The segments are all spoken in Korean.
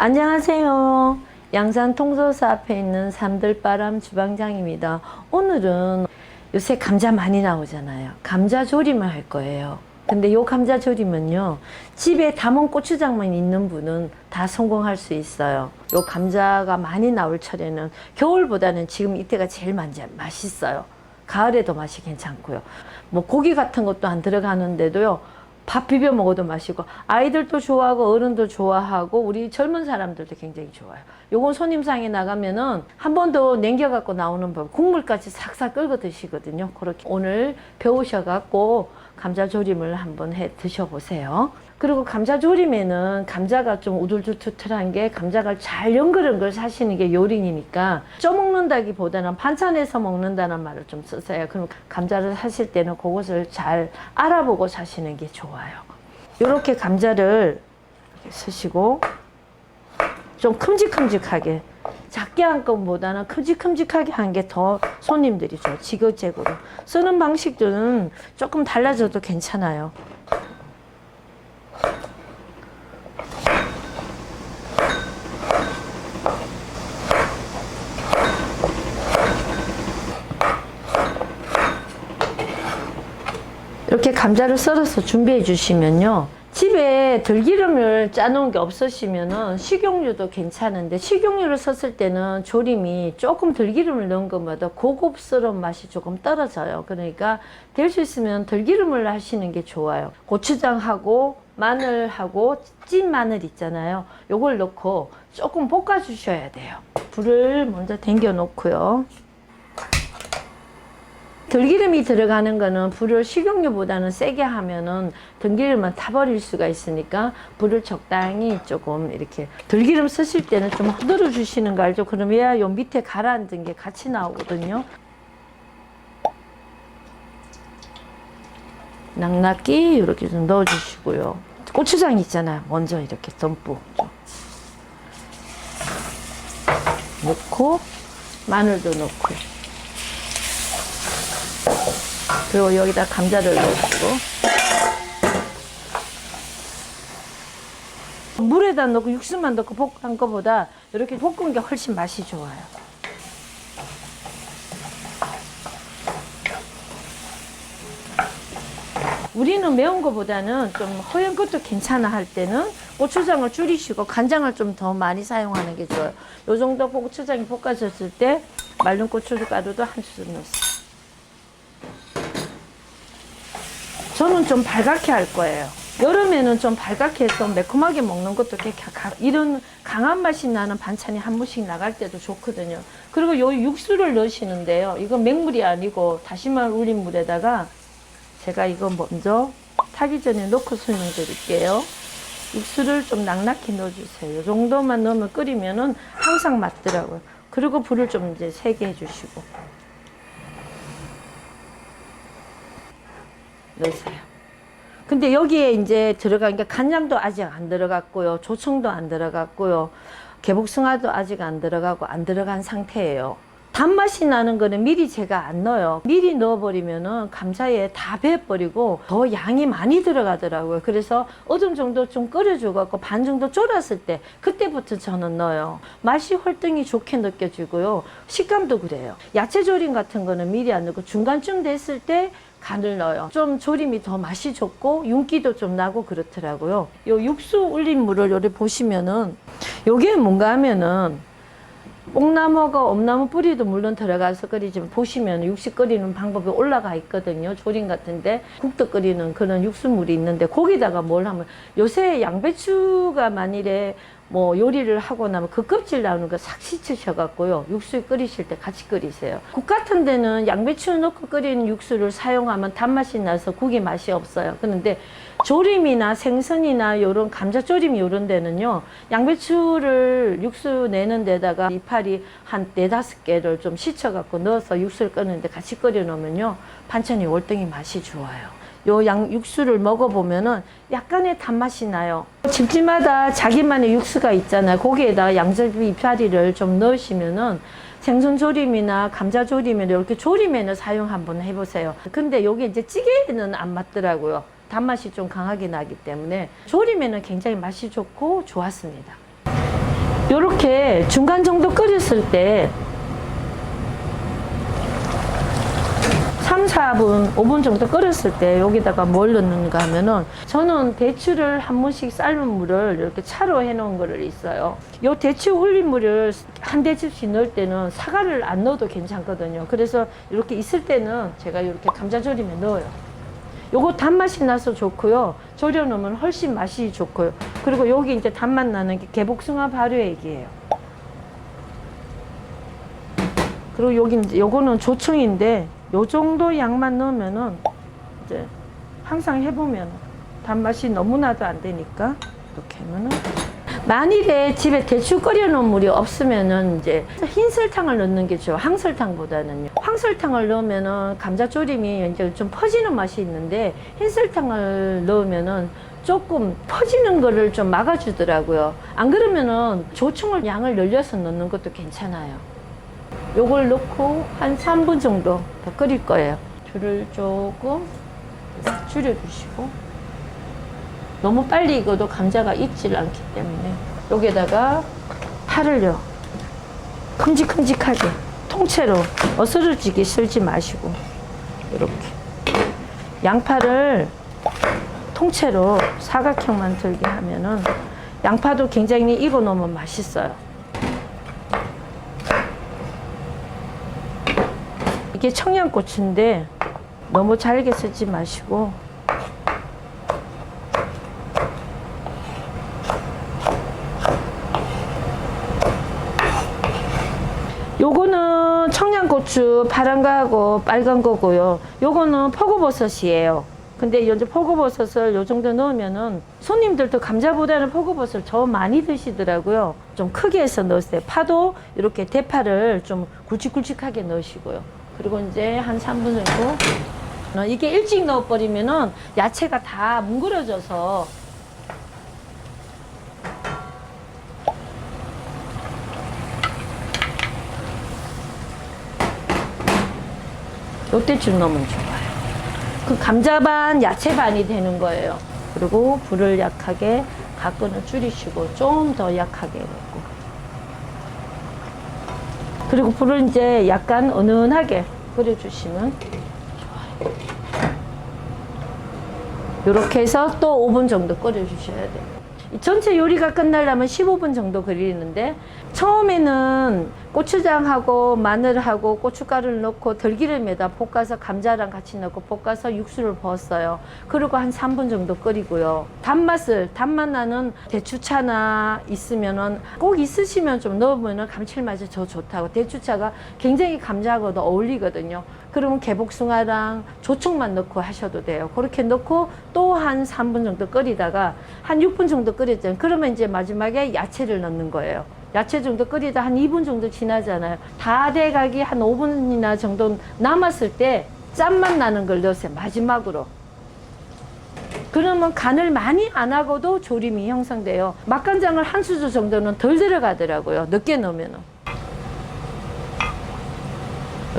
안녕하세요. 양산 통소사 앞에 있는 삼들바람 주방장입니다. 오늘은 요새 감자 많이 나오잖아요. 감자 조림을 할 거예요. 근데 요 감자 조림은요, 집에 담은 고추장만 있는 분은 다 성공할 수 있어요. 요 감자가 많이 나올 철에는 겨울보다는 지금 이때가 제일 맛있어요. 가을에도 맛이 괜찮고요. 뭐 고기 같은 것도 안 들어가는데도요, 밥 비벼 먹어도 맛있고, 아이들도 좋아하고 어른도 좋아하고 우리 젊은 사람들도 굉장히 좋아요. 요건 손님상에 나가면은 한 번 더 남겨갖고 나오는 법, 국물까지 싹싹 끓여 드시거든요. 그렇게 오늘 배우셔갖고 감자조림을 한번 해 드셔보세요. 그리고 감자조림에는 감자가 좀 우둘투투한 게, 감자가 잘 연그른 걸 사시는 게 요령이니까 쪄먹는다기보다는 반찬해서 먹는다는 말을 좀 쓰세요. 그럼 감자를 사실 때는 그것을 잘 알아보고 사시는 게 좋아요. 이렇게 감자를 이렇게 쓰시고 좀 큼직큼직하게, 작게 한 것보다는 큼직큼직하게 한 게 더 손님들이 좋아요. 지그재그로 쓰는 방식들은 조금 달라져도 괜찮아요. 이렇게 감자를 썰어서 준비해 주시면요, 집에 들기름을 짜놓은 게 없으시면은 식용유도 괜찮은데, 식용유를 썼을 때는 조림이 조금 들기름을 넣은 것보다 고급스러운 맛이 조금 떨어져요. 그러니까 될 수 있으면 들기름을 하시는 게 좋아요. 고추장하고 마늘하고 찐 마늘 있잖아요, 요걸 넣고 조금 볶아 주셔야 돼요. 불을 먼저 당겨 놓고요. 들기름이 들어가는 거는 불을 식용유보다는 세게 하면은 들기름은 타버릴 수가 있으니까 불을 적당히 조금 이렇게, 들기름 쓰실 때는 좀 흔들어 주시는 거 알죠? 그러면 요 밑에 가라앉은 게 같이 나오거든요. 낭낙기 이렇게 좀 넣어 주시고요. 고추장 있잖아요, 먼저 이렇게 듬뿍 좀 넣고, 마늘도 넣고, 그리고 여기다 감자를 넣어주고, 물에다 넣고 육수만 넣고 볶은 것보다 이렇게 볶은 게 훨씬 맛이 좋아요. 우리는 매운 것보다는 좀 허연 것도 괜찮아 할 때는 고추장을 줄이시고 간장을 좀 더 많이 사용하는 게 좋아요. 요 정도 고추장이 볶아졌을 때 말린 고춧가루도 한 스푼 넣었어요. 저는 좀 발갛게 할 거예요. 여름에는 좀 발갛게 해서 매콤하게 먹는 것도 이런 강한 맛이 나는 반찬이 한 무씩 나갈 때도 좋거든요. 그리고 요 육수를 넣으시는데요, 이건 맹물이 아니고 다시마 울린 물에다가, 제가 이거 먼저 타기 전에 넣고 설명드릴게요. 육수를 좀 낭낙히 넣어주세요. 이 정도만 넣으면 끓이면은 항상 맞더라고요. 그리고 불을 좀 이제 세게 해주시고 넣으세요. 근데 여기에 이제 들어간 게 간장도 아직 안 들어갔고요, 조청도 안 들어갔고요, 개복숭아도 아직 안 들어가고 안 들어간 상태예요. 단맛이 나는 거는 미리 제가 안 넣어요. 미리 넣어버리면은 감자에 다 배어버리고 더 양이 많이 들어가더라고요. 그래서 어느 정도 좀 끓여주고 반 정도 졸았을 때, 그때부터 저는 넣어요. 맛이 월등히 좋게 느껴지고요, 식감도 그래요. 야채 조림 같은 거는 미리 안 넣고 중간쯤 됐을 때 간을 넣어요. 좀 조림이 더 맛이 좋고 윤기도 좀 나고 그렇더라고요. 요 육수 울린 물을 요리 보시면은, 요게 뭔가 하면은 뽕나무가 엄나무 뿌리도 물론 들어가서 끓이지만, 보시면 육수 끓이는 방법이 올라가 있거든요. 조림 같은데 국도 끓이는 그런 육수물이 있는데, 거기다가 뭘 하면, 요새 양배추가 만일에 뭐 요리를 하고 나면 그 껍질 나오는 거 싹 씻으셔갖고요, 육수 끓이실 때 같이 끓이세요. 국 같은 데는 양배추 넣고 끓이는 육수를 사용하면 단맛이 나서 국이 맛이 없어요. 그런데 조림이나 생선이나 요런 감자조림 요런 데는요, 양배추를 육수 내는 데다가 이파리 한 4-5개를 좀 씻어갖고 넣어서 육수를 끓이는데 같이 끓여 놓으면요, 반찬이 월등히 맛이 좋아요. 요 육수를 먹어보면은 약간의 단맛이 나요. 집집마다 자기만의 육수가 있잖아요. 거기에다 양조비 이파리를 좀 넣으시면은 생선조림이나 감자조림이나 이렇게 조림에는 사용 한번 해보세요. 근데 요게 이제 찌개에는 안 맞더라고요. 단맛이 좀 강하게 나기 때문에 조림에는 굉장히 맛이 좋고 좋았습니다. 요렇게 중간 정도 끓였을 때 3, 4분, 5분 정도 끓였을 때 여기다가 뭘 넣는가 하면은 저는 대추를 한 번씩 삶은 물을 이렇게 차로 해 놓은 거를 있어요. 요 대추 흘린 물을 한 대접씩 넣을 때는 사과를 안 넣어도 괜찮거든요. 그래서 이렇게 있을 때는 제가 이렇게 감자조림에 넣어요. 요거 단맛이 나서 좋고요. 졸여 놓으면 훨씬 맛이 좋고요. 그리고 여기 이제 단맛 나는 게 개복숭아 발효액이에요. 그리고 여기 이제 요거는 조청인데 요 정도 양만 넣으면은 이제 항상 해보면 단맛이 너무나도 안 되니까 이렇게 하면은, 만일에 집에 대추 끓여 놓은 물이 없으면은 이제 흰 설탕을 넣는 게 좋아요. 황설탕보다는요. 황설탕을 넣으면은 감자조림이 이제 좀 퍼지는 맛이 있는데 흰 설탕을 넣으면은 조금 퍼지는 거를 좀 막아주더라고요. 안 그러면은 조청을 양을 늘려서 넣는 것도 괜찮아요. 요걸 넣고 한 3분 정도 더 끓일 거예요. 불을 조금 줄여주시고, 너무 빨리 익어도 감자가 익질 않기 때문에 여기에다가 파를요, 큼직큼직하게 통째로 어스러지게 썰지 마시고 이렇게 양파를 통째로 사각형만 들게 하면은, 양파도 굉장히 익어 놓으면 맛있어요. 이게 청양고추인데 너무 잘게 쓰지 마시고 요거는 청양고추 파란 거하고 빨간 거고요. 요거는 표고버섯이에요. 근데 이제 표고버섯을 요 정도 넣으면은 손님들도 감자보다는 표고버섯을 더 많이 드시더라고요. 좀 크게 해서 넣으세요. 파도 이렇게 대파를 좀 굵직굵직하게 넣으시고요. 그리고 이제 한 3분 정도. 이게 일찍 넣어버리면은 야채가 다 뭉그러져서 요때쯤 넣으면 좋아요. 그 감자 반, 야채 반이 되는 거예요. 그리고 불을 약하게, 가끔은 줄이시고 좀 더 약하게 넣고. 그리고 불을 이제 약간 은은하게 끓여주시면 좋아요. 이렇게 해서 또 5분 정도 끓여주셔야 돼요. 전체 요리가 끝나려면 15분 정도 끓이는데, 처음에는 고추장하고 마늘하고 고춧가루를 넣고 들기름에다 볶아서 감자랑 같이 넣고 볶아서 육수를 부었어요. 그리고 한 3분 정도 끓이고요. 단맛 나는 대추차나 있으면은 꼭 있으시면 좀 넣으면은 감칠맛이 더 좋다고. 대추차가 굉장히 감자하고도 어울리거든요. 그러면 개복숭아랑 조청만 넣고 하셔도 돼요. 그렇게 넣고 또 한 3분 정도 끓이다가 한 6분 정도 끓였잖아요. 그러면 이제 마지막에 야채를 넣는 거예요. 야채 정도 끓이다 한 2분 정도 지나잖아요. 다 돼가기 한 5분이나 정도 남았을 때 짠맛 나는 걸 넣으세요. 마지막으로. 그러면 간을 많이 안 하고도 조림이 형성돼요. 맛간장을 한 수저 정도는 덜 들어가더라고요. 늦게 넣으면은.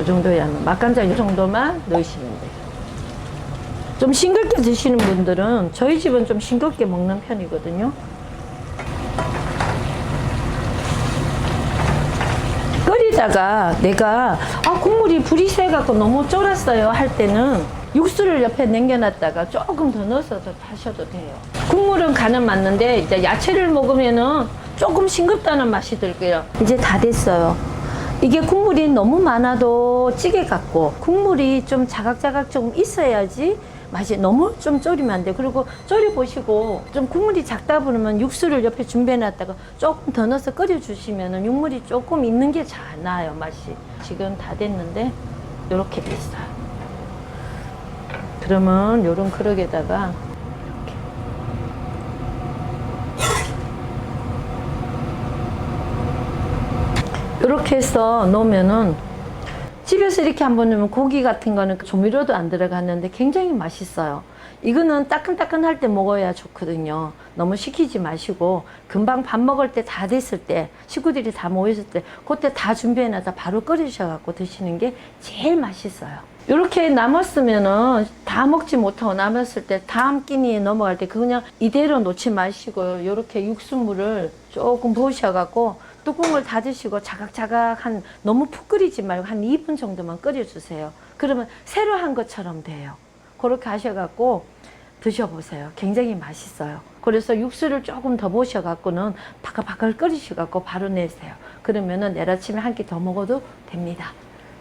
이 정도야. 맛간장 이 정도만 넣으시면 돼요. 좀 싱겁게 드시는 분들은, 저희 집은 좀 싱겁게 먹는 편이거든요. 끓이다가 내가 국물이 불이 세갖고 너무 쫄았어요 할 때는 육수를 옆에 남겨놨다가 조금 더 넣어서 더 하셔도 돼요. 국물은 간은 맞는데 이제 야채를 먹으면은 조금 싱겁다는 맛이 들고요. 이제 다 됐어요. 이게 국물이 너무 많아도 찌개 같고, 국물이 좀 자각자각 좀 있어야지 맛이, 너무 좀 졸이면 안 돼요. 그리고 졸여보시고 좀 국물이 작다 그러면 육수를 옆에 준비해놨다가 조금 더 넣어서 끓여주시면 육물이 조금 있는 게 잘 나요, 맛이. 지금 다 됐는데 이렇게 됐어요. 그러면 요런 그릇에다가 이렇게 해서 놓으면은, 집에서 이렇게 한번 넣으면 고기 같은 거는 조미료도 안 들어갔는데 굉장히 맛있어요. 이거는 따끈따끈할 때 먹어야 좋거든요. 너무 식히지 마시고 금방 밥 먹을 때 다 됐을 때, 식구들이 다 모였을 때 그때 다 준비해놔서 바로 끓이셔갖고 드시는 게 제일 맛있어요. 이렇게 남았으면은 다 먹지 못하고 남았을 때 다음 끼니에 넘어갈 때 그냥 이대로 놓지 마시고요. 이렇게 육수물을 조금 부으셔갖고 뚜껑을 닫으시고 자각자각 너무 푹 끓이지 말고 한 2분 정도만 끓여주세요. 그러면 새로 한 것처럼 돼요. 그렇게 하셔갖고 드셔보세요. 굉장히 맛있어요. 그래서 육수를 조금 더 부으셔갖고는 바글바글 끓이셔갖고 바로 내세요. 그러면은 내일 아침에 한 끼 더 먹어도 됩니다.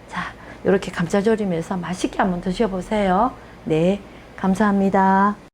자, 이렇게 감자조림해서 맛있게 한번 드셔보세요. 네, 감사합니다.